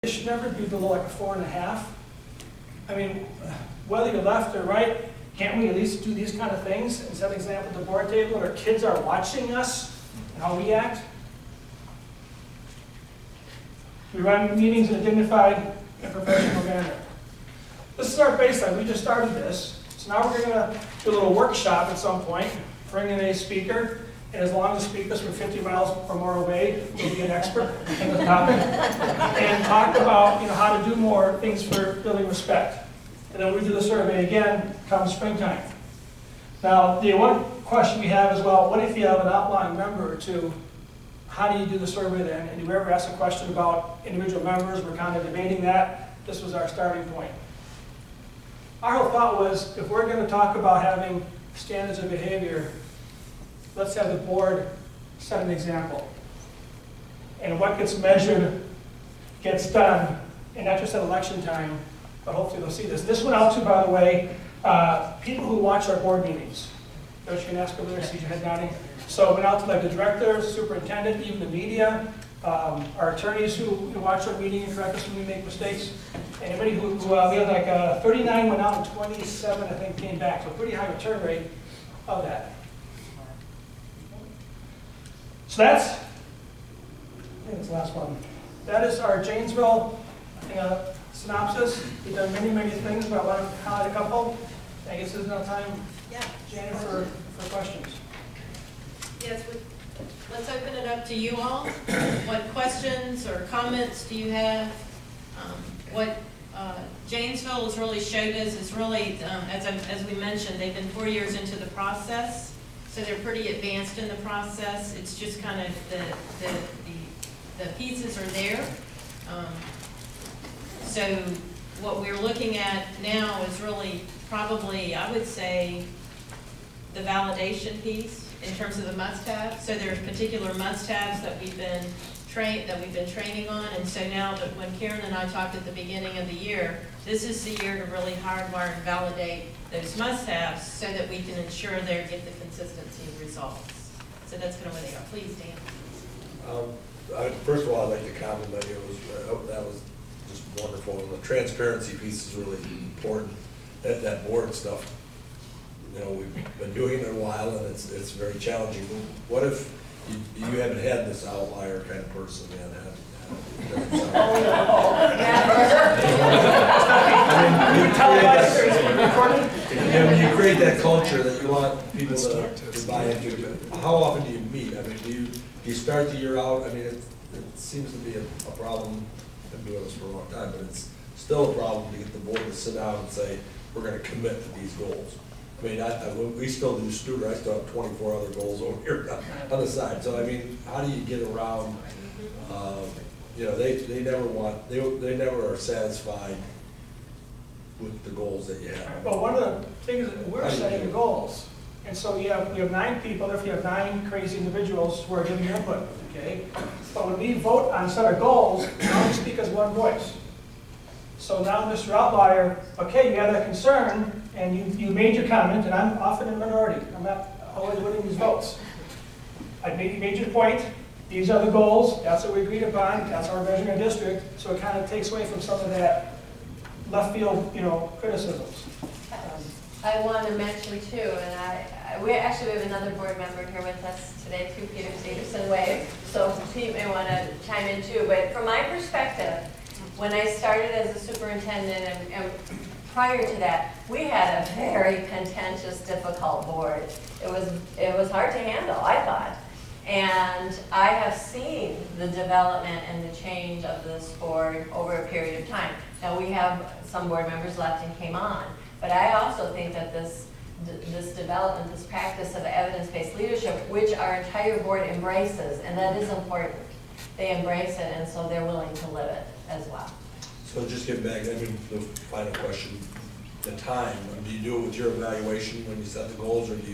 It should never be below like a 4.5. I mean, whether you're left or right, can't we at least do these kind of things and set an example at the board table where kids are watching us and how we act? We run meetings in a dignified and professional manner. This is our baseline. We just started this. So now we're going to do a little workshop at some point, bring in a speaker, and as long as the speakers from 50 miles or more away will be an expert in the topic, and talk about how to do more things for building respect. And then we do the survey again come springtime. Now, the one question we have is, well, what if you have an outlying member or two? How do you do the survey then? And do we ever ask a question about individual members? We're kind of debating that. This was our starting point. Our whole thought was, if we're going to talk about having standards of behavior, let's have the board set an example. And what gets measured gets done, and not just at election time, but hopefully they'll see this. This went out to, by the way, people who watch our board meetings. Don't you can ask over there, see your head nodding. So it went out to like the director, superintendent, even the media, our attorneys who watch our meeting and correct us when we make mistakes. Anybody who we had like 39 went out and 27 I think came back, so a pretty high return rate of that. So that's, I think that's the last one. That is our Janesville synopsis. We've done many, many things, but I want to highlight a couple. I guess there's no time, Janet, for questions. Yes, let's open it up to you all. What questions or comments do you have? What Janesville has really showed us is really, as we mentioned, they've been 4 years into the process, so they're pretty advanced in the process. It's just kind of the pieces are there. So what we're looking at now is really probably, I would say, the validation piece in terms of the must-haves. So there's particular must-haves that we've been training on, and so now that when Karen and I talked at the beginning of the year, this is the year to really hardwire and validate those must-haves so that we can ensure they get the consistency of results. So that's kind of where they are. Please, Dan. First of all, I'd like to compliment you. That was just wonderful. And the transparency piece is really important. That board stuff, we've been doing it a while, and it's very challenging. What if you haven't had this outlier kind of person yet? You create that culture that you want people to buy into. How often do you meet? I mean, do you start the year out? I mean, it seems to be a problem. I've been doing this for a long time, but it's still a problem to get the board to sit down and say, we're going to commit to these goals. I mean, we still do student. I still have 24 other goals over here on the side. So I mean, how do you get around? They never are satisfied with the goals that you have. Well, one of the things that we're setting the goals, and so we have 9 people. If you have 9 crazy individuals who are giving your input, okay. But when we vote on set of goals, we only speak as one voice. So now, Mr. Outlier, okay, you had that concern, and you made your comment, and I'm often in a minority. I'm not always winning these votes. You made your point. These are the goals. That's what we agreed upon. That's how we're measuring our district. So it kind of takes away from some of that left field, criticisms. I want to mention too, and we have another board member here with us today too, Peter Stevenson-Wade. So he may want to chime in too. But from my perspective, when I started as a superintendent and prior to that, we had a very contentious, difficult board. It was hard to handle, I thought. And I have seen the development and the change of this board over a period of time. Now we have some board members left and came on, but I also think that this development, this practice of evidence-based leadership, which our entire board embraces, and that is important. They embrace it, and so they're willing to live it as well. So just get back, the final question, the time. Do you do it with your evaluation when you set the goals, or do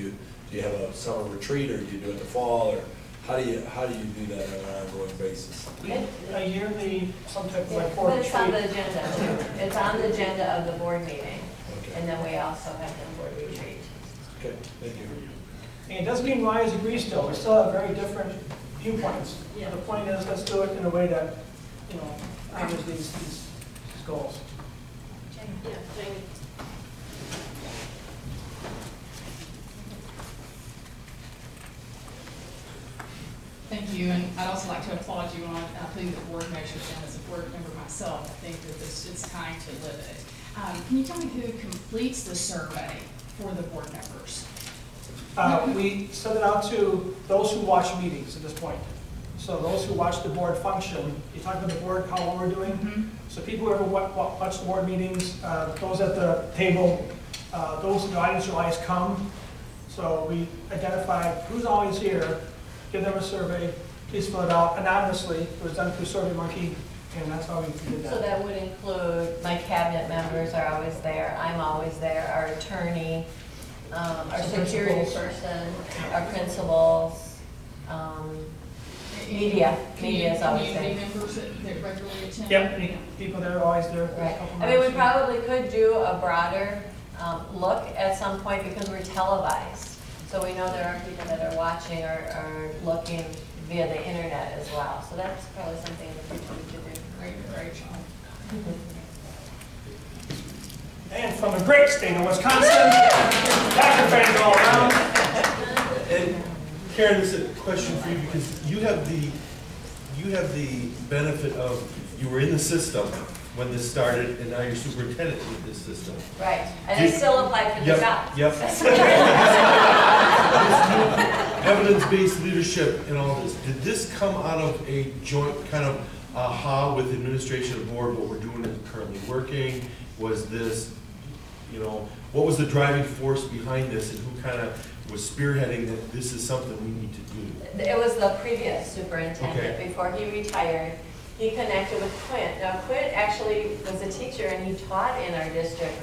you have a summer retreat, or do you do it in the fall, or how do you do that on an ongoing basis? A yearly, some type of report. But it's on the agenda too. It's on the agenda of the board meeting, and then we also have the board retreat. Okay, thank you. And it doesn't mean we always agree still. We still have very different viewpoints. Yeah. The point is, let's do it in a way that, accomplish these goals. Yeah, Jamie. Thank you, and I'd also like to applaud you on putting the board measures in. As a board member myself, I think that it's time to live it. Can you tell me who completes the survey for the board members? We send it out to those who watch meetings at this point. So those who watch the board function, you talk about the board, how well we're doing. Mm-hmm. So people who ever watch the board meetings, those at the table, those in the audience who always come. So we identify who's always here, give them a survey, please fill it out anonymously. It was done through SurveyMonkey, and that's how we did that. So that would include my cabinet members are always there, I'm always there, our attorney, our Some security principals. person, our principals, media is always Community there. members that regularly attend? Yep, people there are always there. Right. I mean, we probably could do a broader look at some point because we're televised. So we know there are people that are watching or looking via the internet as well. So that's probably something in the future we could do. Great job. And from the great state of Wisconsin, Dr. fans all around. And Karen, this is a question for you because you have the benefit of, you were in the system when this started and now you're superintendent with this system. Right. And I still apply for the job. Yep. Evidence-based leadership and all this, did this come out of a joint kind of aha with administration and board, what we're doing is currently working? Was this, you know, what was the driving force behind this and who kind of was spearheading that this is something we need to do? It was the previous superintendent. Okay. Before he retired. He connected with Quint. Now, Quint actually was a teacher and he taught in our district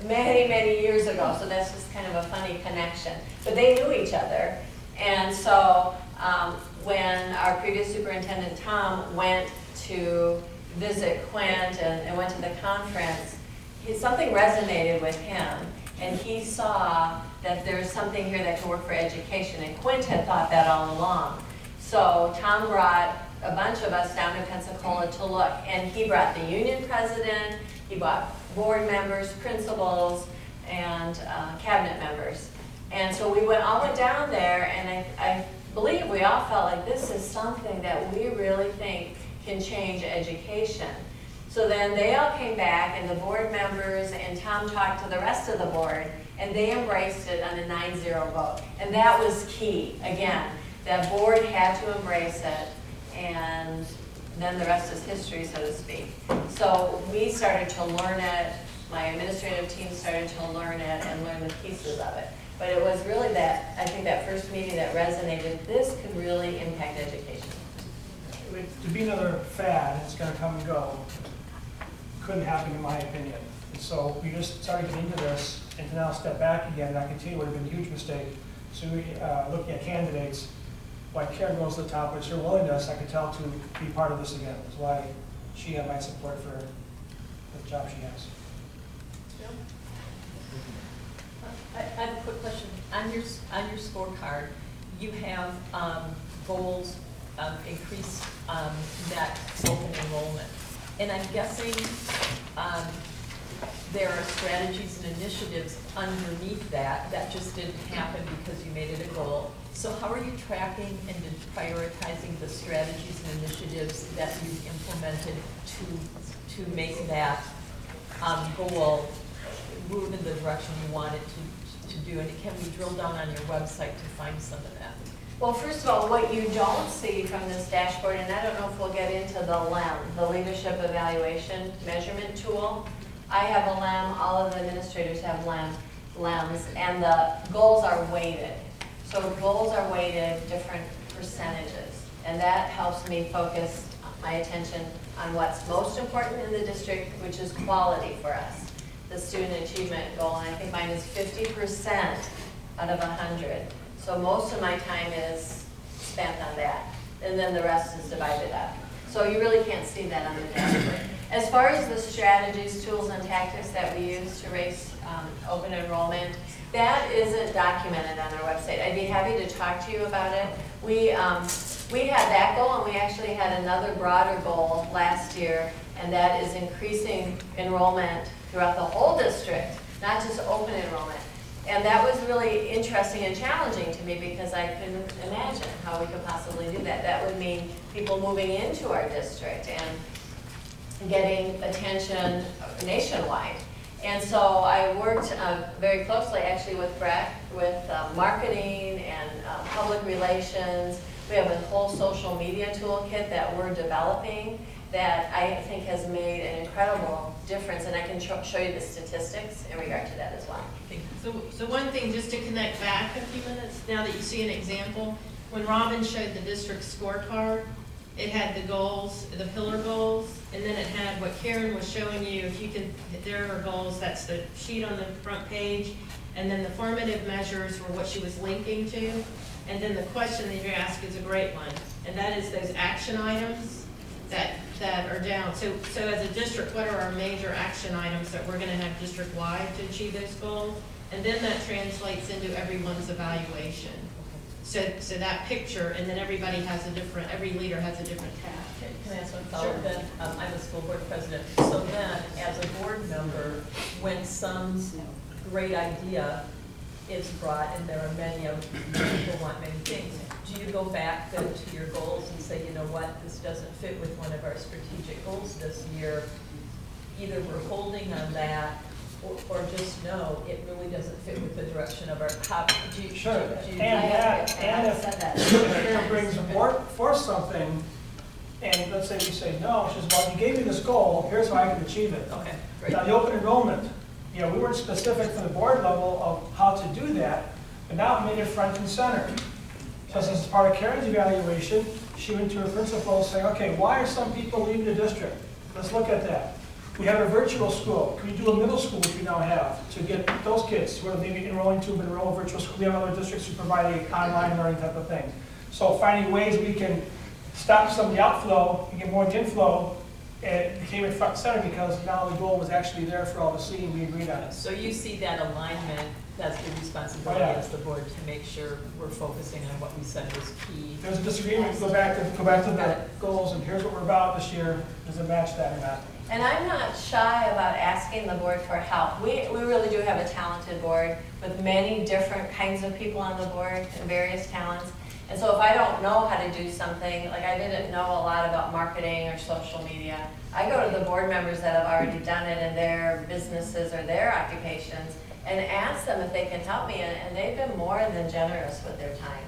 many, many years ago. So that's just kind of a funny connection. But they knew each other. And so when our previous superintendent, Tom, went to visit Quint and went to the conference, something resonated with him. And he saw that there's something here that can work for education. And Quint had thought that all along. So Tom brought a bunch of us down to Pensacola to look. And he brought the union president, he brought board members, principals, and cabinet members. And so we all went down there, and I believe we all felt like this is something that we really think can change education. So then they all came back, and the board members and Tom talked to the rest of the board, and they embraced it on a 9-0 vote. And that was key. Again, the board had to embrace it, and then the rest is history, so to speak. So we started to learn it, my administrative team started to learn it and learn the pieces of it. But it was really that, I think that first meeting that resonated, this could really impact education. To be another fad, it's going to come and go, couldn't happen in my opinion. And so we just started getting into this, and to now step back again, and I can tell you it would have been a huge mistake. So we, looking at candidates, why Karen goes to the top, but her willingness, I could tell, to be part of this again. That's why she had my support for the job she has. I have a quick question. On your scorecard, you have goals of increased net open enrollment. And I'm guessing there are strategies and initiatives underneath that just didn't happen because you made it a goal. So how are you tracking and prioritizing the strategies and initiatives that you've implemented to make that goal move in the direction you want it to do? And can we drill down on your website to find some of that? Well, first of all, what you don't see from this dashboard, and I don't know if we'll get into the LEM, the Leadership Evaluation Measurement Tool. I have a LEM, all of the administrators have LEMs, and the goals are weighted. So goals are weighted different percentages, and that helps me focus my attention on what's most important in the district, which is quality for us. The student achievement goal, and I think mine is 50% out of 100. So most of my time is spent on that, and then the rest is divided up. So you really can't see that on the dashboard. As far as the strategies, tools, and tactics that we use to raise open enrollment, that isn't documented on our website. I'd be happy to talk to you about it. We we had that goal, and we actually had another broader goal last year, and that is increasing enrollment throughout the whole district, not just open enrollment. And that was really interesting and challenging to me because I couldn't imagine how we could possibly do that. That would mean people moving into our district and getting attention nationwide. And so I worked very closely actually with Brett, with marketing and public relations. We have a whole social media toolkit that we're developing that I think has made an incredible difference, and I can show you the statistics in regard to that as well. So one thing, just to connect back a few minutes, now that you see an example, when Robin showed the district scorecard, it had the goals, the pillar goals, and then it had what Karen was showing you. If you can, there are goals, that's the sheet on the front page, and then the formative measures were what she was linking to, and then the question that you ask is a great one, and that is those action items that are down. So as a district, what are our major action items that we're going to have district-wide to achieve those goals? And then that translates into everyone's evaluation. So that picture, and then everybody has a different, every leader has a different task. Can I ask one follow-up then? I'm a school board president. So then, as a board member, when some great idea is brought, and there are many of people want many things, do you go back then to your goals and say, you know what, this doesn't fit with one of our strategic goals this year? Either we're holding on that, or just no, it really doesn't fit with the direction of our top. Sure. Do you And if Karen brings forth something, and let's say we say no, she says, well, you gave me this goal, here's how I can achieve it. Okay, great. Now, the open enrollment, you know, we weren't specific from the board level of how to do that, but now it made it front and center. So since it's part of Karen's evaluation, she went to her principal saying, okay, why are some people leaving the district? Let's look at that. We have a virtual school. Can we do a middle school, which we now have, to get those kids who are maybe enrolling to, but enroll in virtual school? We have other districts who provide online learning type of thing. So finding ways we can stop some of the outflow and get more of the inflow, and it became in front and center because now the goal was actually there for all to see, and we agreed on it. So you see that alignment, that's the responsibility as the board to make sure we're focusing on what we said was key. If there's a disagreement, go back to the goals, and here's what we're about this year. Does it match that or not? And I'm not shy about asking the board for help. We really do have a talented board with many different kinds of people on the board and various talents. And so if I don't know how to do something, like I didn't know a lot about marketing or social media, I go to the board members that have already done it in their businesses or their occupations and ask them if they can help me, and they've been more than generous with their time.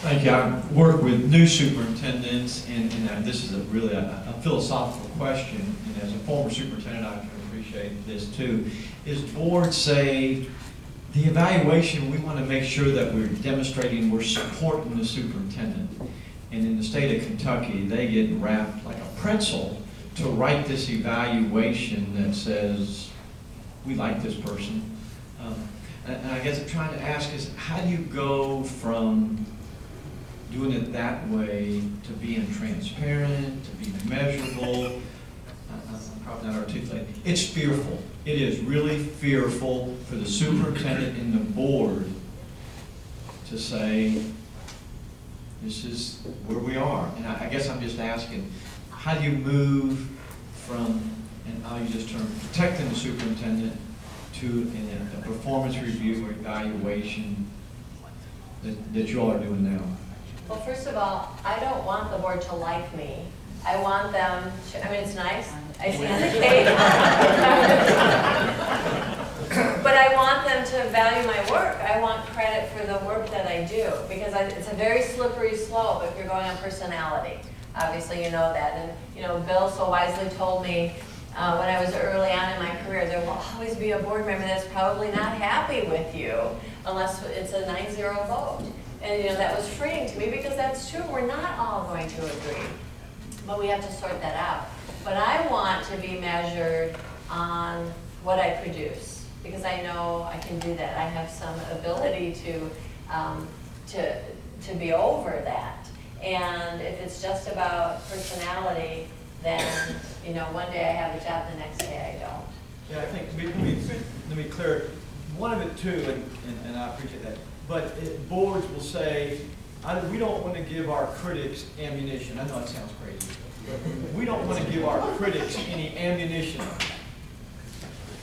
Thank you. I work with new superintendents, and this is really a philosophical question, and as a former superintendent, I can appreciate this too. Is boards say, the evaluation, we want to make sure that we're demonstrating we're supporting the superintendent. And in the state of Kentucky, they get wrapped like a pretzel to write this evaluation that says, we like this person. And I guess I'm trying to ask is, how do you go from doing it that way to being transparent, to be measurable? I'm probably not articulating. It's fearful. It is really fearful for the superintendent and the board to say, this is where we are. And I guess I'm just asking, how do you move from, and I'll use this term, protecting the superintendent to a performance review or evaluation that you all are doing now? Well, first of all, I don't want the board to like me. I want them to, I mean, it's nice, I see on the cake. But I want them to value my work. I want credit for the work that I do, because it's a very slippery slope if you're going on personality. Obviously, you know that. And, you know, Bill so wisely told me when I was early on in my career, there will always be a board member that's probably not happy with you unless it's a 9-0 vote. And, you know, that was freeing to me because that's true. We're not all going to agree, but we have to sort that out. But I want to be measured on what I produce, because I know I can do that. I have some ability to be over that. And if it's just about personality, then, you know, one day I have a job, the next day I don't. Yeah, I think, let me clear, one of it too, and I appreciate that, boards will say, we don't want to give our critics ammunition. I know it sounds crazy. We don't want to give our critics any ammunition.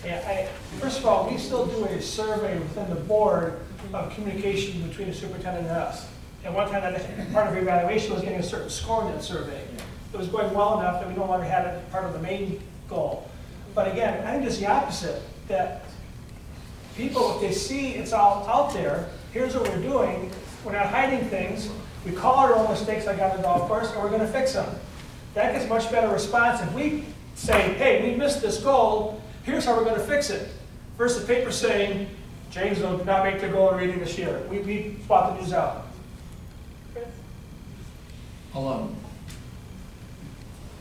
Yeah, first of all, we still do a survey within the board of communication between the superintendent and us. And one time, that part of the evaluation was getting a certain score in that survey. It was going well enough that we no longer had it part of the main goal. But again, I think it's the opposite, that people, if they see it's all out there, here's what we're doing, we're not hiding things, we call our own mistakes like on the golf course, and we're going to fix them. That gets much better response if we say, hey, we missed this goal, here's how we're going to fix it. Versus the paper saying, Janesville did not make the goal of reading this year. We bought the news out. I'll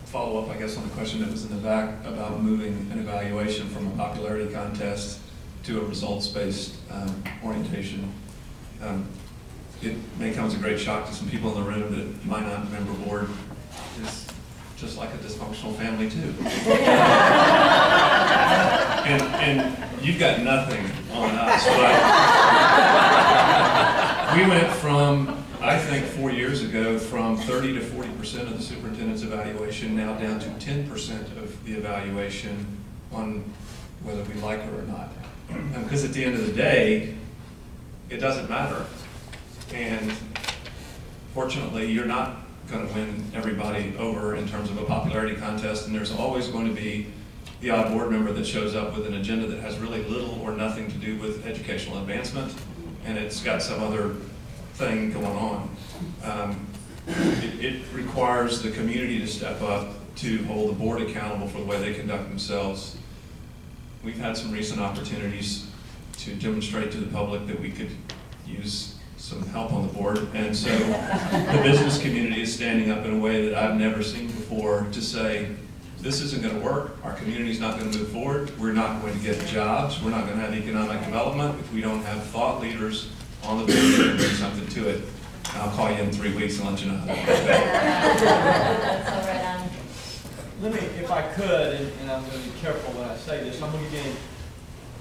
follow up, I guess, on the question that was in the back about moving an evaluation from a popularity contest to a results-based orientation. It may come as a great shock to some people in the room that my non-member board is just like a dysfunctional family too. and you've got nothing on us, but we went from, I think 4 years ago, from 30 to 40% of the superintendent's evaluation now down to 10% of the evaluation on whether we like it or not. Because at the end of the day, it doesn't matter. And fortunately, you're not going to win everybody over in terms of a popularity contest, and there's always going to be the odd board member that shows up with an agenda that has really little or nothing to do with educational advancement, and it's got some other thing going on. It requires the community to step up to hold the board accountable for the way they conduct themselves. We've had some recent opportunities to demonstrate to the public that we could use some help on the board, and so the business community is standing up in a way that I've never seen before to say, this isn't going to work, our community's not going to move forward, we're not going to get jobs, we're not going to have economic development if we don't have thought leaders on the board that can bring something to it. I'll call you in 3 weeks and let you know how that goes. That's all right on. Let me, if I could, and I'm going to be careful when I say this, I'm going to get in,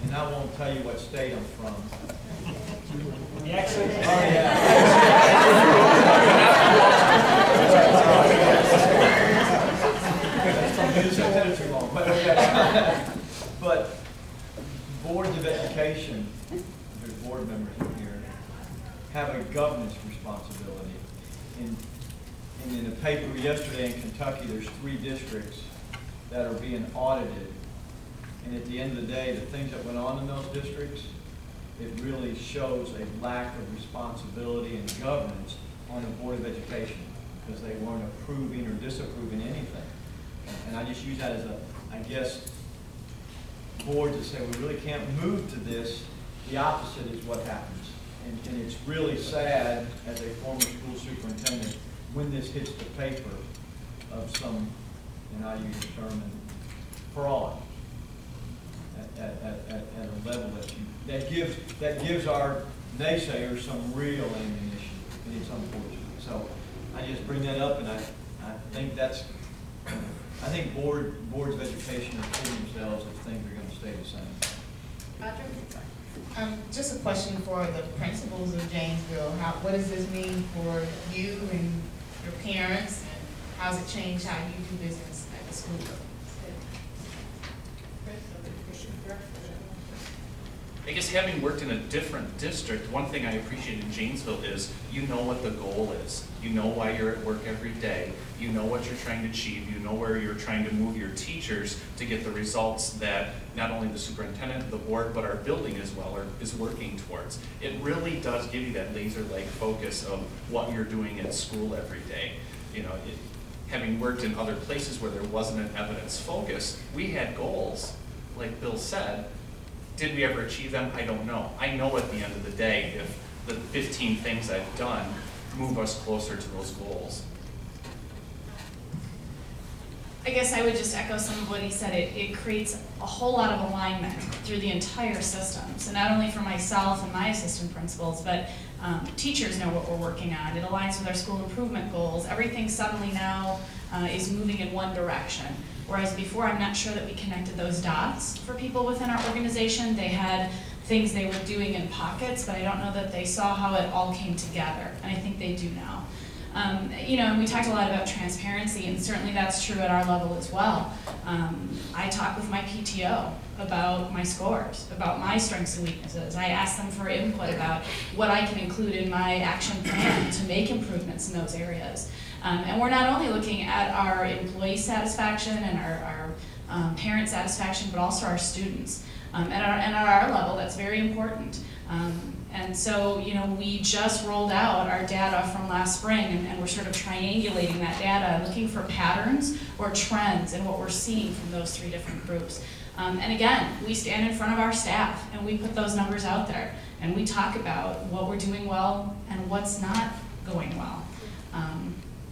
and I won't tell you what state I'm from. The accent? Oh, yeah. But boards of education, there's board members in here, have a governance responsibility. And in the paper yesterday in Kentucky, there's 3 districts that are being audited. And at the end of the day, the things that went on in those districts, it really shows a lack of responsibility and governance on the Board of Education because they weren't approving or disapproving anything. And I just use that as a, I guess, board to say we really can't move to this. The opposite is what happens. And it's really sad as a former school superintendent when this hits the paper of some, and I use the term, fraud at a level that gives our naysayers some real ammunition, and it's unfortunate. So I just bring that up, and I think that's, I think boards of education are kidding themselves if things are going to stay the same. Roger? Just a question for the principals of Janesville. What does this mean for you and your parents, and how does it change how you do business at the school? I guess having worked in a different district, one thing I appreciate in Janesville is you know what the goal is. You know why you're at work every day. You know what you're trying to achieve. You know where you're trying to move your teachers to get the results that not only the superintendent, the board, but our building as well is working towards. It really does give you that laser-like focus of what you're doing at school every day. You know, having worked in other places where there wasn't an evidence focus, we had goals, like Bill said. Did we ever achieve them? I don't know. I know at the end of the day if the 15 things I've done move us closer to those goals. I guess I would just echo some of what he said. It creates a whole lot of alignment through the entire system. So not only for myself and my assistant principals, but teachers know what we're working on. It aligns with our school improvement goals. Everything suddenly now is moving in one direction. Whereas before, I'm not sure that we connected those dots for people within our organization. They had things they were doing in pockets, but I don't know that they saw how it all came together, and I think they do now. You know, and we talked a lot about transparency, and certainly that's true at our level as well. I talk with my PTO about my scores, about my strengths and weaknesses. I ask them for input about what I can include in my action plan to make improvements in those areas. And we're not only looking at our employee satisfaction and our parent satisfaction, but also our students. And at our level, that's very important. And so, you know, we just rolled out our data from last spring, and we're sort of triangulating that data and looking for patterns or trends in what we're seeing from those 3 different groups. And again, we stand in front of our staff and we put those numbers out there, and we talk about what we're doing well and what's not going well.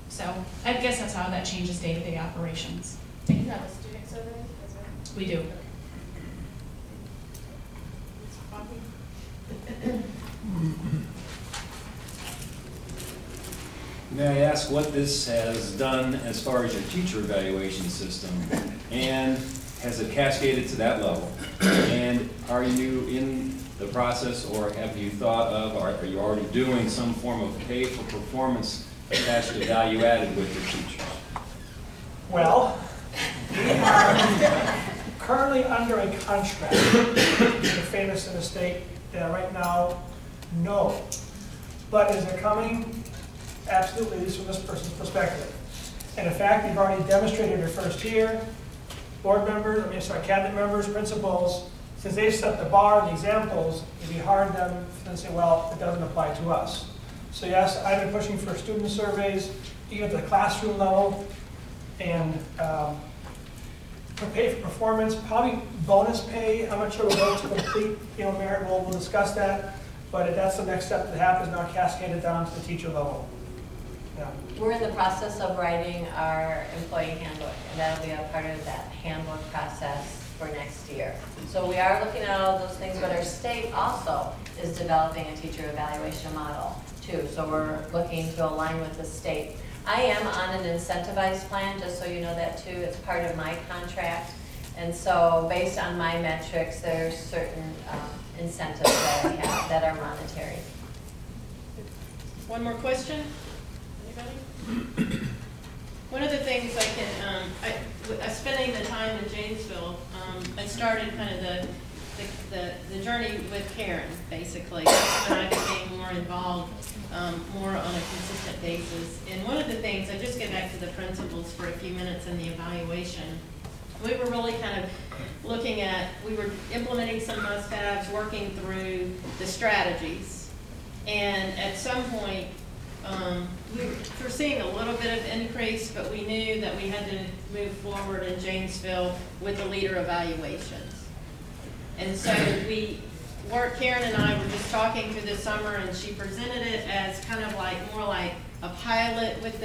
So I guess that's how that changes day-to-day operations. Do you have a student survey? We do. May I ask what this has done as far as your teacher evaluation system, and has it cascaded to that level? And are you in the process, or have you thought of, or are you already doing some form of pay for performance attached to value added with your teachers? Well, we are currently under a contract with the famous in the state that right now, no. But is it coming? Absolutely, at least from this person's perspective. And in fact, you've already demonstrated your first year, board members, cabinet members, principals, since they've set the bar and the examples, it'd be hard then to say, well, it doesn't apply to us. So yes, I've been pushing for student surveys, even at the classroom level, and for pay for performance, probably bonus pay. I'm not sure we'll go to complete, merit. We'll discuss that, but that's the next step that happens now, cascaded down to the teacher level. Yeah. We're in the process of writing our employee handbook, and that'll be a part of that handbook process for next year. So we are looking at all those things, but our state also is developing a teacher evaluation model too. So we're looking to align with the state. I am on an incentivized plan, just so you know that too. It's part of my contract. And so based on my metrics, there's certain incentives that I have that are monetary. One more question? Anybody? One of the things I can, spending the time in Janesville, I started kind of the journey with Karen, basically. And I became more involved, more on a consistent basis. And one of the things, I just get back to the principles for a few minutes in the evaluation. We were really kind of looking at, we were implementing some must-haves, working through the strategies. And at some point, we were seeing a little bit of increase, but we knew that we had to move forward in Janesville with the leader evaluations. And so Karen and I were just talking through the summer, and she presented it as kind of like, more like a pilot with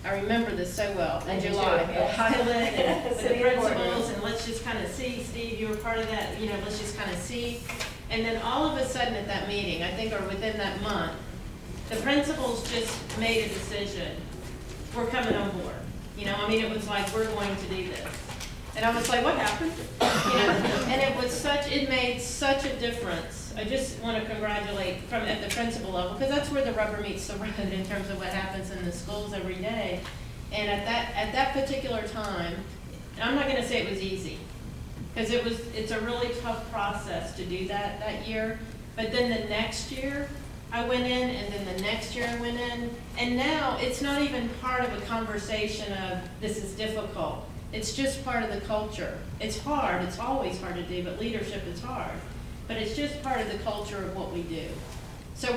I remember this so well, in July, a pilot and with the principals, and let's just kind of see, Steve, you were part of that, let's just kind of see. And then all of a sudden at that meeting, I think, or within that month, the principals just made a decision. We're coming on board. It was like, we're going to do this. And I was like, what happened? And it made such a difference. I just want to congratulate at the principal level, because that's where the rubber meets the road in terms of what happens in the schools every day. And at that particular time, I'm not going to say it was easy, because it's a really tough process to do that year. But then the next year, I went in, and then the next year I went in, and now it's not even part of a conversation of this is difficult. It's just part of the culture. It's hard, it's always hard to do, but leadership is hard. But it's just part of the culture of what we do. So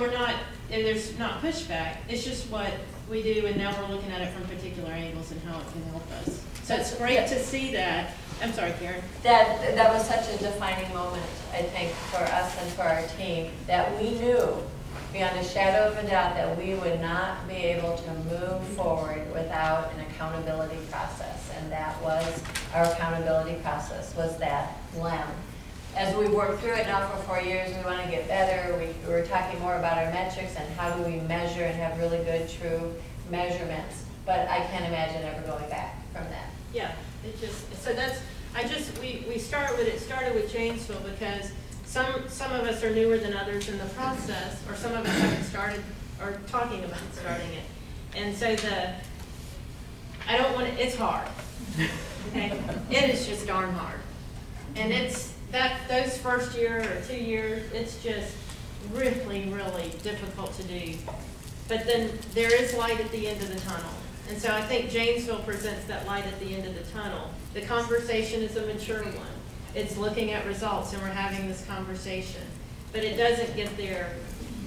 there's not pushback, it's just what we do, and now we're looking at it from particular angles and how it can help us. So it's great to see that. I'm sorry, Karen. That was such a defining moment, I think, for us and for our team, that we knew beyond a shadow of a doubt that we would not be able to move forward without an accountability process. And that was, our accountability process was that LEM. As we work through it now for 4 years, we want to get better. We're talking more about our metrics and how do we measure and have really good, true measurements. But I can't imagine ever going back from that. Yeah, we started with Janesville because some of us are newer than others in the process, or some of us haven't started, or talking about starting it. And so I don't want to, it's hard, okay? It is just darn hard. And it's, those first year or 2 years, it's just really, really difficult to do. But then there is light at the end of the tunnel. And so I think Janesville presents that light at the end of the tunnel. The conversation is a mature one. It's looking at results, and we're having this conversation. But it doesn't get there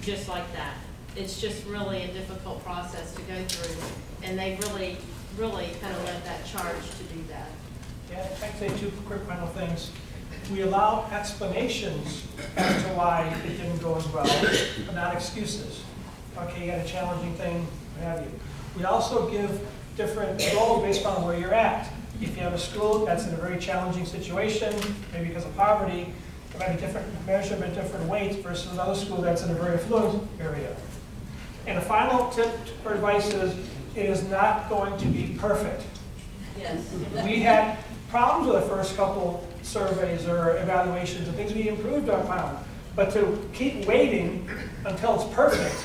just like that. It's just really a difficult process to go through. And they really, really kind of led that charge to do that. Yeah, I'd say two quick final things. We allow explanations as to why it didn't go as well, but not excuses. Okay, you had a challenging thing, what have you. We also give different goals based on where you're at. If you have a school that's in a very challenging situation, maybe because of poverty, there might be different measure at different weights versus another school that's in a very affluent area. And the final tip or advice is, it is not going to be perfect. Yes. We had problems with the first couple surveys or evaluations and things we improved upon, but to keep waiting until it's perfect,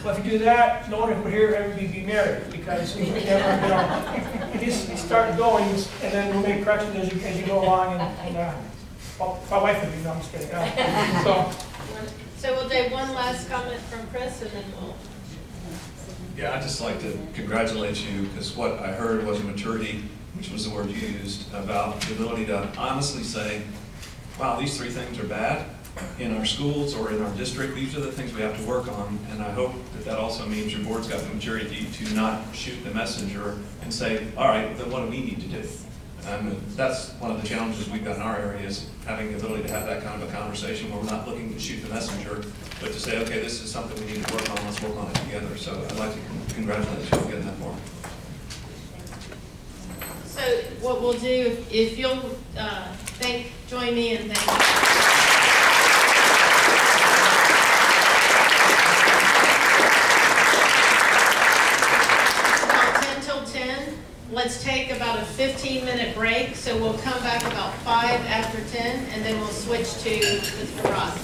well, if you do that, no one would hear everybody be married, because you never, you just start going, and then we'll make corrections as you go along, and well, my wife would be, no, I'm just kidding. So we'll do one last comment from Chris, and then we'll. Yeah, I'd just like to congratulate you, because what I heard was maturity, which was the word you used, about the ability to honestly say, wow, these 3 things are bad in our schools or in our district. These are the things we have to work on. And I hope that that also means your board's got the maturity to not shoot the messenger and say, all right, then what do we need to do? That's one of the challenges we've got in our area, is having the ability to have that kind of a conversation where we're not looking to shoot the messenger, but to say, okay, this is something we need to work on, let's work on it together. So I'd like to congratulate you on getting that far. So what we'll do, if you'll join me in thanking. It's about 10 till 10. Let's take about a 15-minute break. So we'll come back about 5 after 10, and then we'll switch to Mr. Ross.